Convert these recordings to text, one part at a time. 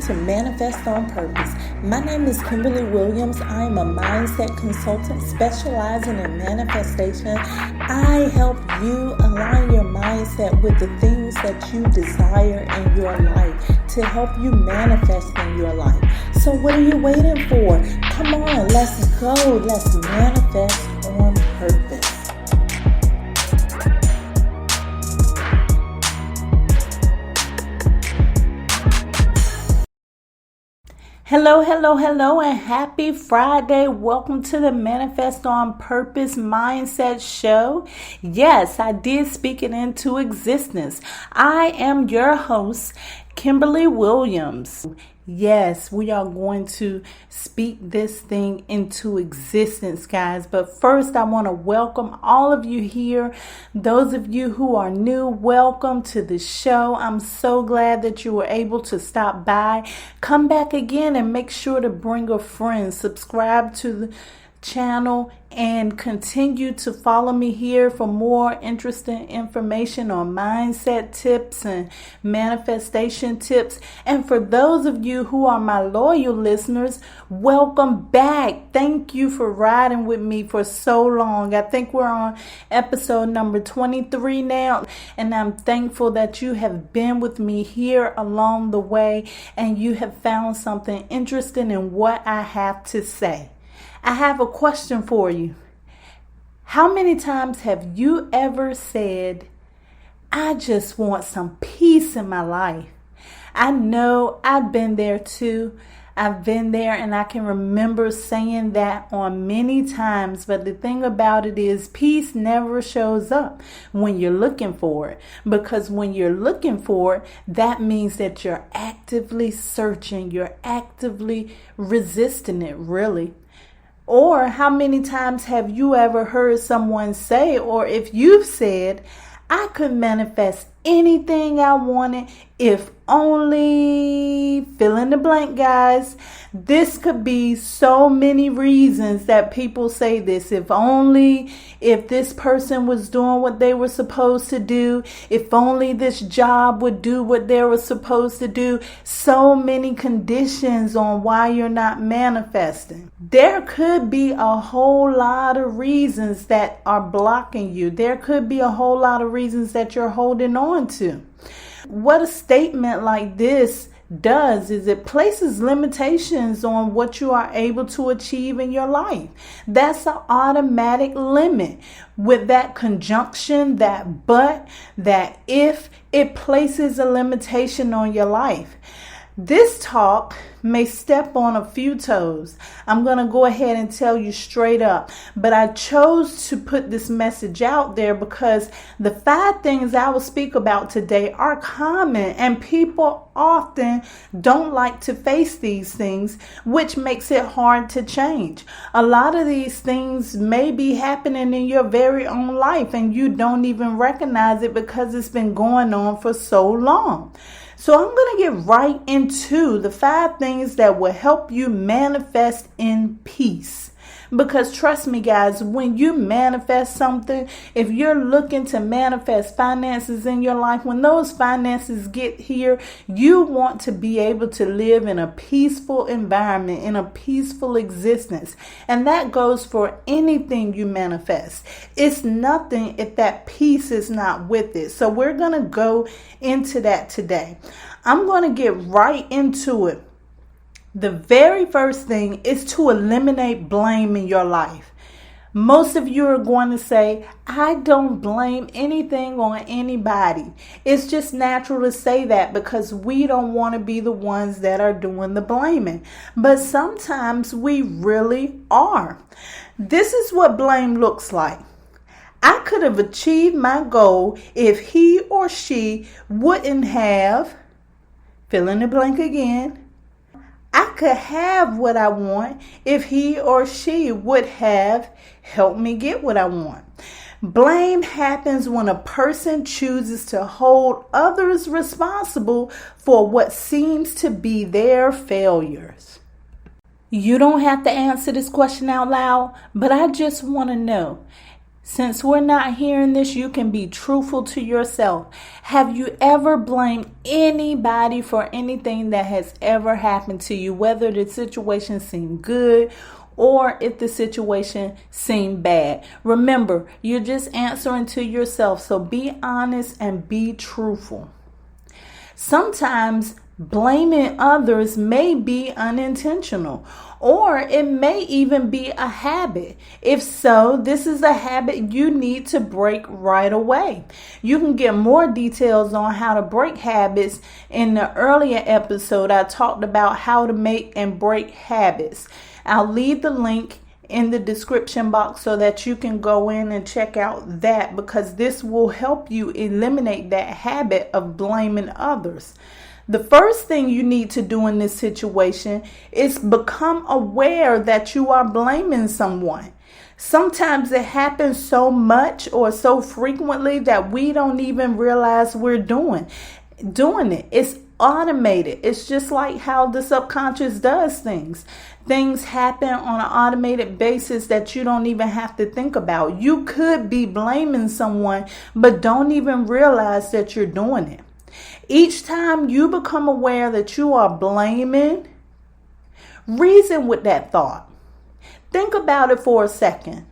to Manifest on Purpose. My name is Kimberly Williams. I am a mindset consultant specializing in manifestation. I help you align your mindset with the things that you desire in your life to help you manifest in your life. So what are you waiting for? Come on, let's go. Let's manifest on purpose. Hello, and happy Friday. Welcome to the Manifest on Purpose Mindset Show. Yes, I did speak it into existence. I am your host, Kimberly Williams. Yes, we are going to speak this thing into existence, guys. But first, I want to welcome all of you here. Those of you who are new, welcome to the show. I'm so glad that you were able to stop by. Come back again and make sure to bring a friend. Subscribe to the channel and continue to follow me here for more interesting information on mindset tips and manifestation tips. And for those of you who are my loyal listeners, welcome back. Thank you for riding with me for so long. I think we're on episode number 23 now, and I'm thankful that you have been with me here along the way and you have found something interesting in what I have to say. I have a question for you. How many times have you ever said, I just want some peace in my life? I know I've been there too. I've been there and I can remember saying that on many times. But the thing about it is peace never shows up when you're looking for it. Because when you're looking for it, that means that you're actively searching. You're actively resisting it, really. Or how many times have you ever heard someone say, or if you've said, I could manifest anything I wanted if only, fill in the blank, guys. This could be so many reasons that people say this. If only, if this person was doing what they were supposed to do, if only this job would do what they were supposed to do. So many conditions on why you're not manifesting. There could be a whole lot of reasons that are blocking you. There could be a whole lot of reasons that you're holding on to. What a statement like this does is it places limitations on what you are able to achieve in your life. That's an automatic limit. With that conjunction, that but, that if, it places a limitation on your life. This talk may step on a few toes. I'm going to go ahead and tell you straight up. But I chose to put this message out there because the 5 things I will speak about today are common and people often don't like to face these things, which makes it hard to change. A lot of these things may be happening in your very own life and you don't even recognize it because it's been going on for so long. So I'm going to get right into the 5 things that will help you manifest in peace. Because trust me, guys, when you manifest something, if you're looking to manifest finances in your life, when those finances get here, you want to be able to live in a peaceful environment, in a peaceful existence. And that goes for anything you manifest. It's nothing if that peace is not with it. So we're going to go into that today. I'm going to get right into it. The very first thing is to eliminate blame in your life. Most of you are going to say, I don't blame anything on anybody. It's just natural to say that because we don't want to be the ones that are doing the blaming. But sometimes we really are. This is what blame looks like. I could have achieved my goal if he or she wouldn't have, fill in the blank again. I could have what I want if he or she would have helped me get what I want. Blame happens when a person chooses to hold others responsible for what seems to be their failures. You don't have to answer this question out loud, but I just want to know, Since we're not hearing this, you can be truthful to yourself. Have you ever blamed anybody for anything that has ever happened to you, whether the situation seemed good or if the situation seemed bad? Remember, you're just answering to yourself. So be honest and be truthful. Sometimes blaming others may be unintentional, or it may even be a habit. If so, this is a habit you need to break right away. You can get more details on how to break habits in the earlier episode. I talked about how to make and break habits. I'll leave the link in the description box so that you can go in and check out that, because this will help you eliminate that habit of blaming others. The first thing you need to do in this situation is become aware that you are blaming someone. Sometimes it happens so much or so frequently that we don't even realize we're doing it. It's automated. It's just like how the subconscious does things. Things happen on an automated basis that you don't even have to think about. You could be blaming someone, but don't even realize that you're doing it. Each time you become aware that you are blaming, reason with that thought. Think about it for a second.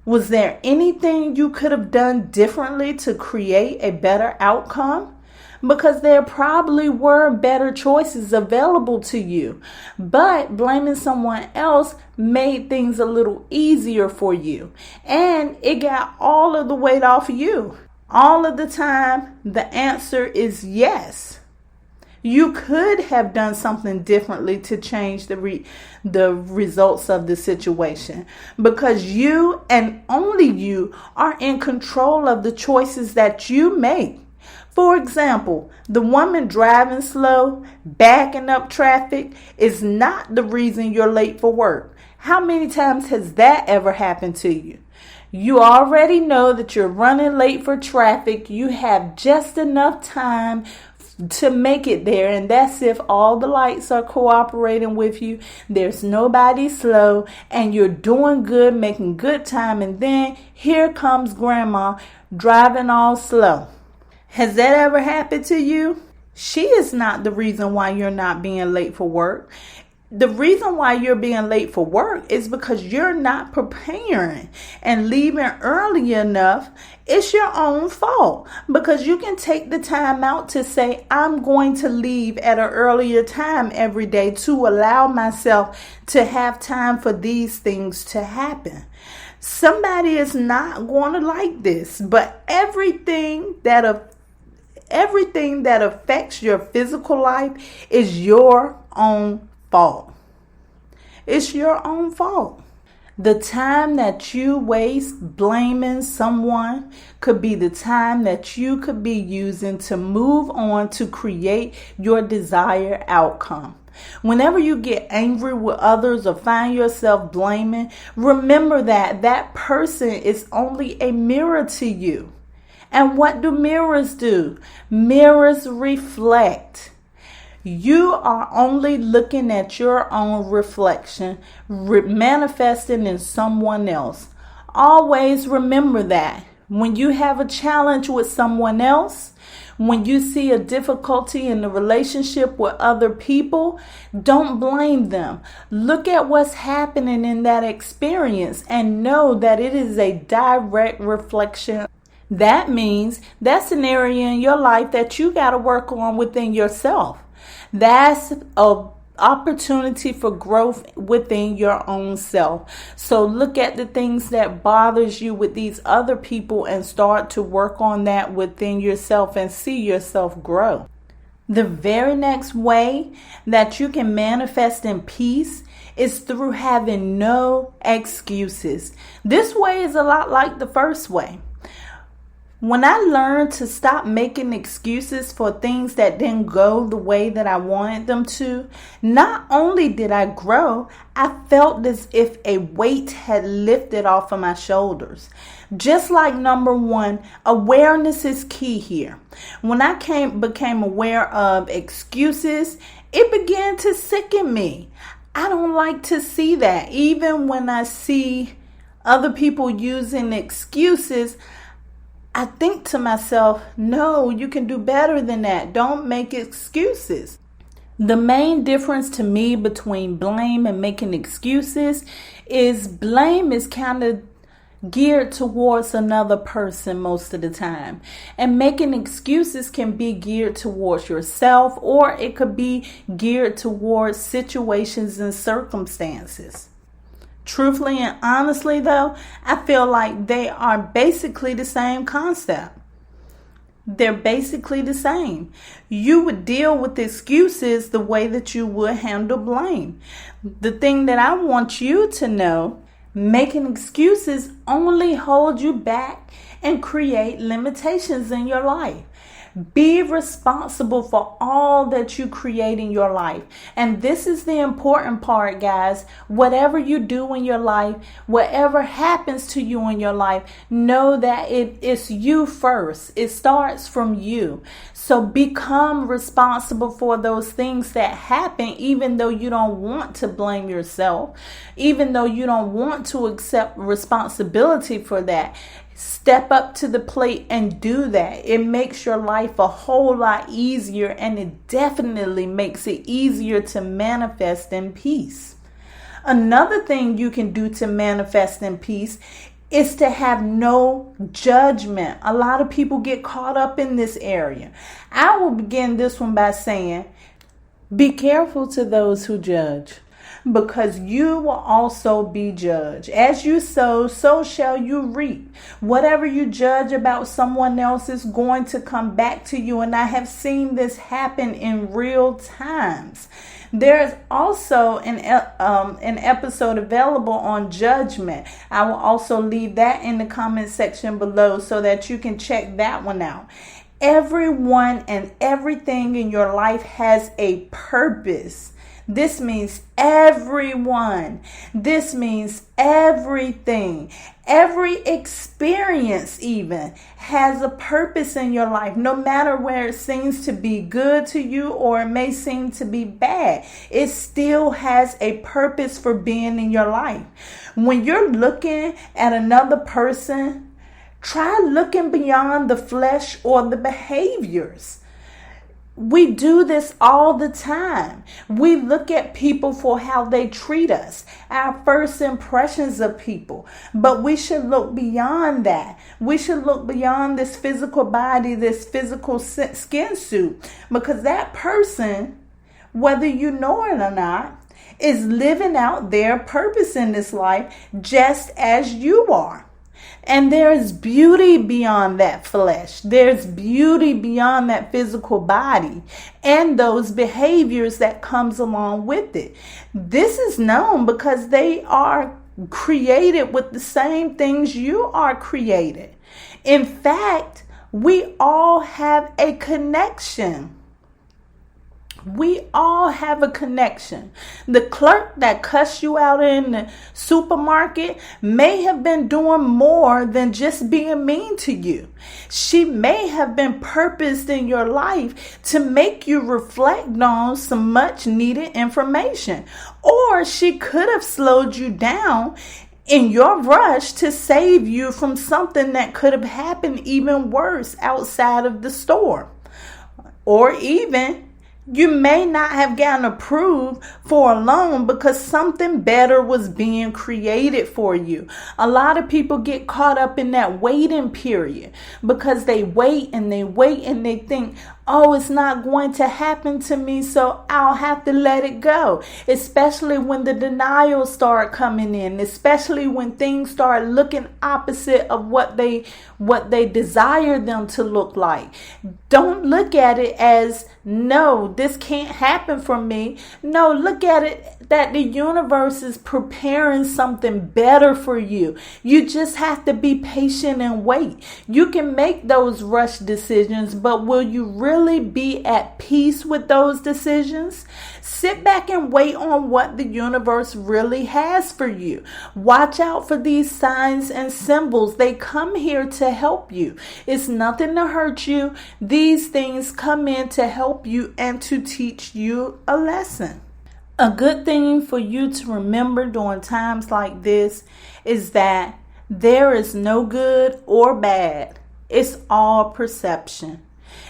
Was there anything you could have done differently to create a better outcome? Because there probably were better choices available to you, but blaming someone else made things a little easier for you, and it got all of the weight off of you. All of the time, the answer is yes. You could have done something differently to change the results of the situation, because you and only you are in control of the choices that you make. For example, the woman driving slow, backing up traffic is not the reason you're late for work. How many times has that ever happened to you? You already know that you're running late for traffic. You have just enough time to make it there, and that's if all the lights are cooperating with you. There's nobody slow, and you're doing good, making good time, and then here comes grandma driving all slow. Has that ever happened to you? She is not the reason why you're not being late for work. The reason why you're being late for work is because you're not preparing and leaving early enough. It's your own fault, because you can take the time out to say, I'm going to leave at an earlier time every day to allow myself to have time for these things to happen. Somebody is not going to like this, but everything that affects your physical life is your own fault. It's your own fault. The time that you waste blaming someone could be the time that you could be using to move on to create your desired outcome. Whenever you get angry with others or find yourself blaming, remember that that person is only a mirror to you. And what do mirrors do? Mirrors reflect. You are only looking at your own reflection, manifesting in someone else. Always remember that. When you have a challenge with someone else, when you see a difficulty in the relationship with other people, don't blame them. Look at what's happening in that experience and know that it is a direct reflection. That means that's an area in your life that you got to work on within yourself. That's an opportunity for growth within your own self. So look at the things that bothers you with these other people and start to work on that within yourself and see yourself grow. The very next way that you can manifest in peace is through having no excuses. This way is a lot like the first way. When I learned to stop making excuses for things that didn't go the way that I wanted them to, not only did I grow, I felt as if a weight had lifted off of my shoulders. Just like number one, awareness is key here. When I became aware of excuses, it began to sicken me. I don't like to see that. Even when I see other people using excuses, I think to myself, no, you can do better than that. Don't make excuses. The main difference to me between blame and making excuses is blame is kind of geared towards another person most of the time. And making excuses can be geared towards yourself, or it could be geared towards situations and circumstances. Truthfully and honestly, though, I feel like they are basically the same concept. They're basically the same. You would deal with excuses the way that you would handle blame. The thing that I want you to know, making excuses only hold you back and create limitations in your life. Be responsible for all that you create in your life. And this is the important part, guys. Whatever you do in your life, whatever happens to you in your life, know that it's you first. It starts from you. So become responsible for those things that happen, even though you don't want to blame yourself, even though you don't want to accept responsibility for that. Step up to the plate and do that. It makes your life a whole lot easier, and it definitely makes it easier to manifest in peace. Another thing you can do to manifest in peace is to have no judgment. A lot of people get caught up in this area. I will begin this one by saying, be careful to those who judge, because you will also be judged. As you sow, so shall you reap. Whatever you judge about someone else is going to come back to you. And I have seen this happen in real times. There's also an episode available on judgment. I will also leave that in the comment section below so that you can check that one out. Everyone and everything in your life has a purpose. This means everyone. This means everything. Every experience even has a purpose in your life. No matter where it seems to be good to you or it may seem to be bad, it still has a purpose for being in your life. When you're looking at another person, try looking beyond the flesh or the behaviors. We do this all the time. We look at people for how they treat us, our first impressions of people. But we should look beyond that. We should look beyond this physical body, this physical skin suit, because that person, whether you know it or not, is living out their purpose in this life just as you are. And there is beauty beyond that flesh. There's beauty beyond that physical body and those behaviors that comes along with it. This is known because they are created with the same things you are created. In fact, we all have a connection. We all have a connection. The clerk that cussed you out in the supermarket may have been doing more than just being mean to you. She may have been purposed in your life to make you reflect on some much needed information. Or she could have slowed you down in your rush to save you from something that could have happened even worse outside of the store. Or even you may not have gotten approved for a loan because something better was being created for you. A lot of people get caught up in that waiting period because they wait and they wait and they think, oh, it's not going to happen to me, so I'll have to let it go. Especially when the denials start coming in, especially when things start looking opposite of what they desire them to look like. Don't look at it as, no, this can't happen for me. No, look at it that the universe is preparing something better for you. You just have to be patient and wait. You can make those rush decisions, but will you really be at peace with those decisions? Sit back and wait on what the universe really has for you. Watch out for these signs and symbols. They come here to help you. It's nothing to hurt you. These things come in to help you and to teach you a lesson. A good thing for you to remember during times like this is that there is no good or bad. It's all perception.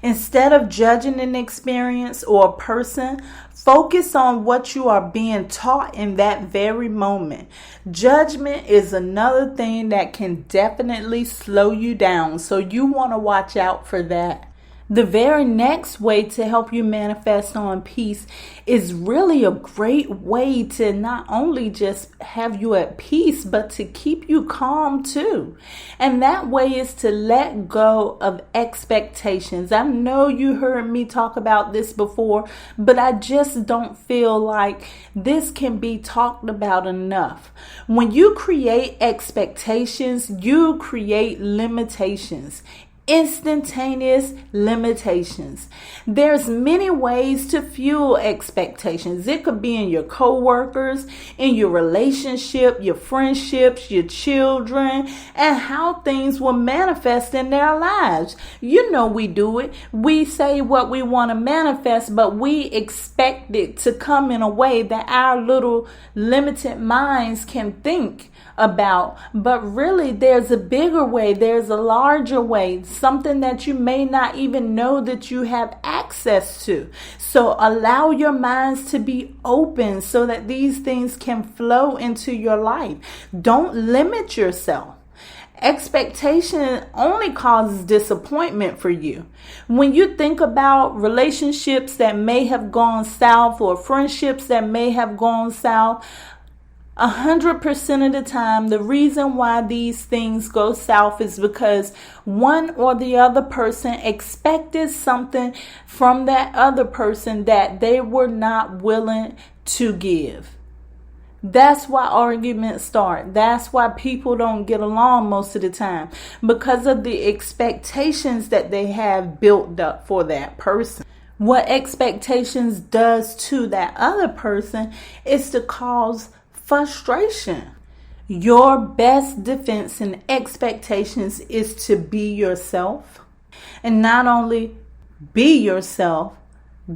Instead of judging an experience or a person, focus on what you are being taught in that very moment. Judgment is another thing that can definitely slow you down, so you want to watch out for that. The very next way to help you manifest on peace is really a great way to not only just have you at peace, but to keep you calm too. And that way is to let go of expectations. I know you heard me talk about this before, but I just don't feel like this can be talked about enough. When you create expectations, you create limitations. Instantaneous limitations. There's many ways to fuel expectations. It could be in your coworkers, in your relationship, your friendships, your children, and how things will manifest in their lives. You know we do it. We say what we want to manifest, but we expect it to come in a way that our little limited minds can think about. But really, there's a bigger way, there's a larger way, something that you may not even know that you have access to. So allow your minds to be open so that these things can flow into your life. Don't limit yourself. Expectation only causes disappointment for you. When you think about relationships that may have gone south or friendships that may have gone south, 100% of the time, the reason why these things go south is because one or the other person expected something from that other person that they were not willing to give. That's why arguments start. That's why people don't get along most of the time, because of the expectations that they have built up for that person. What expectations does to that other person is to cause frustration. Your best defense and expectations is to be yourself. And not only be yourself,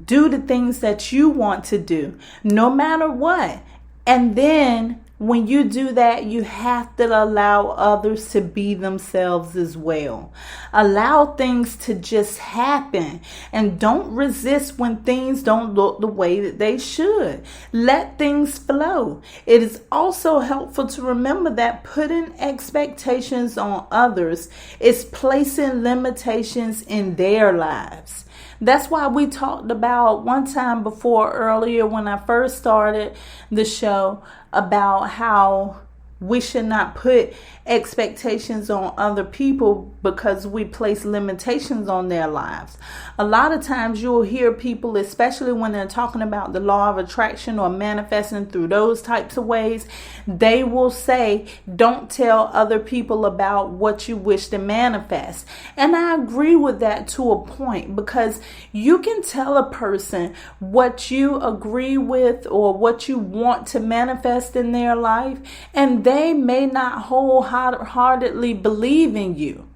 do the things that you want to do, no matter what. And then when you do that, you have to allow others to be themselves as well. Allow things to just happen, and don't resist when things don't look the way that they should. Let things flow. It is also helpful to remember that putting expectations on others is placing limitations in their lives. That's why we talked about one time before earlier when I first started the show about how we should not put expectations on other people because we place limitations on their lives. A lot of times you'll hear people, especially when they're talking about the law of attraction or manifesting through those types of ways, they will say, don't tell other people about what you wish to manifest. And I agree with that to a point, because you can tell a person what you agree with or what you want to manifest in their life, and they may not wholeheartedly believe in you.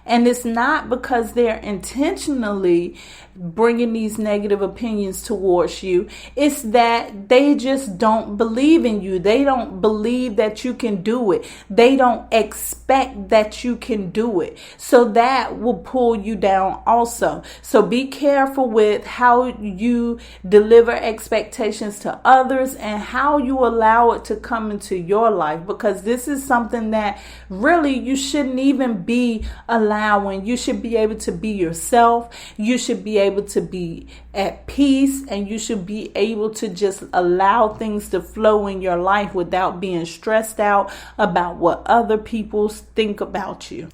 And it's not because they're intentionally bringing these negative opinions towards you. It's that they just don't believe in you. They don't believe that you can do it. They don't expect that you can do it. So that will pull you down also. So be careful with how you deliver expectations to others and how you allow it to come into your life, because this is something that really you shouldn't even be allowing. You should be able to be yourself. You should be able to be at peace, and you should be able to just allow things to flow in your life without being stressed out about what other people think about you.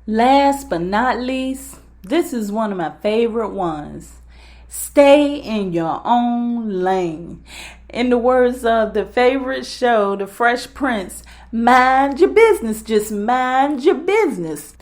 Last but not least, this is one of my favorite ones. Stay in your own lane. In the words of the favorite show, The Fresh Prince, mind your business. Just mind your business.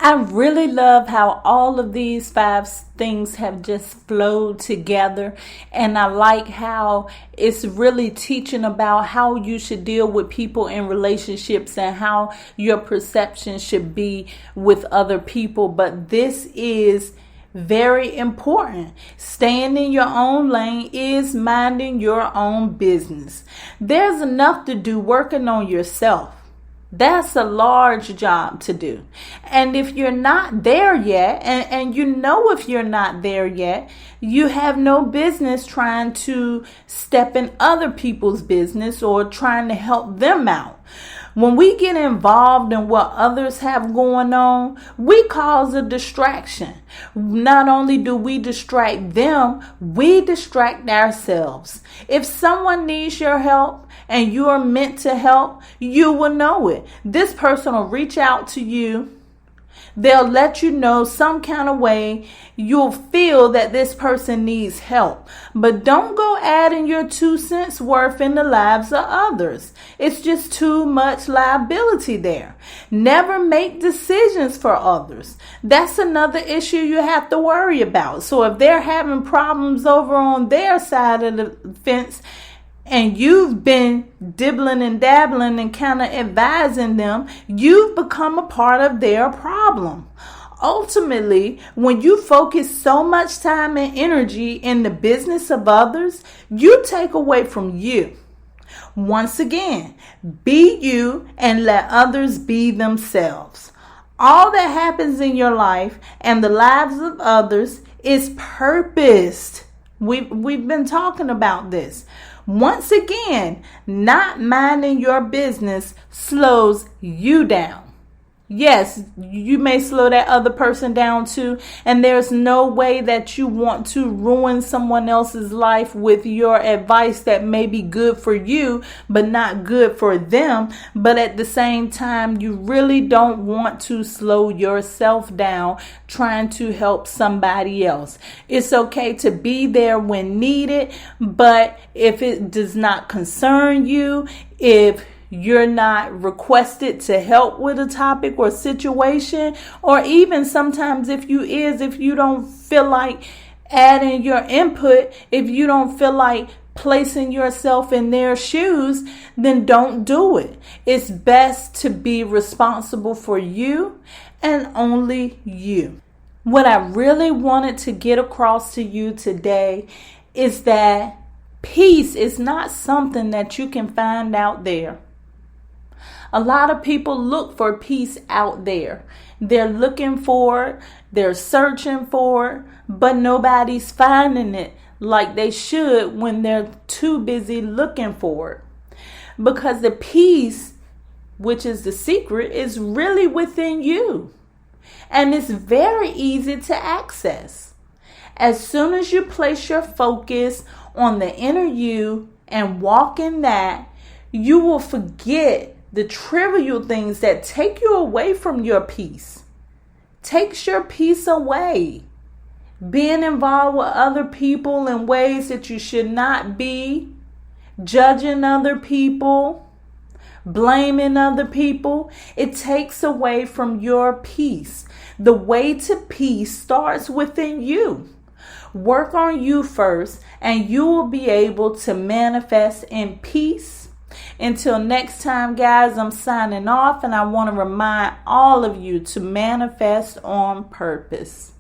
I really love how all of these 5 things have just flowed together. And I like how it's really teaching about how you should deal with people in relationships and how your perception should be with other people. But this is Very important. Staying in your own lane is minding your own business. There's enough to do working on yourself. That's a large job to do. And if you're not there yet, and you know if you're not there yet, you have no business trying to step in other people's business or trying to help them out. When we get involved in what others have going on, we cause a distraction. Not only do we distract them, we distract ourselves. If someone needs your help and you are meant to help, you will know it. This person will reach out to you. They'll let you know some kind of way you'll feel that this person needs help. But don't go adding your 2 cents worth in the lives of others. It's just too much liability there. Never make decisions for others. That's another issue you have to worry about. So if they're having problems over on their side of the fence, and you've been dibbling and dabbling and kind of advising them, you've become a part of their problem. Ultimately, when you focus so much time and energy in the business of others, you take away from you. Once again, be you and let others be themselves. All that happens in your life and the lives of others is purposed. We've been talking about this. Once again, not minding your business slows you down. Yes, you may slow that other person down too, and there's no way that you want to ruin someone else's life with your advice that may be good for you, but not good for them. But at the same time, you really don't want to slow yourself down trying to help somebody else. It's okay to be there when needed, but if it does not concern you, if you're not requested to help with a topic or situation, or even sometimes if you don't feel like adding your input, if you don't feel like placing yourself in their shoes, then don't do it. It's best to be responsible for you and only you. What I really wanted to get across to you today is that peace is not something that you can find out there. A lot of people look for peace out there. They're looking for it, they're searching for it, but nobody's finding it like they should when they're too busy looking for it. Because the peace, which is the secret, is really within you. And it's very easy to access. As soon as you place your focus on the inner you and walk in that, you will forget the trivial things that take you away from your peace. Takes your peace away. Being involved with other people in ways that you should not be. Judging other people. Blaming other people. It takes away from your peace. The way to peace starts within you. Work on you first, and you will be able to manifest in peace. Until next time, guys, I'm signing off, and I want to remind all of you to manifest on purpose.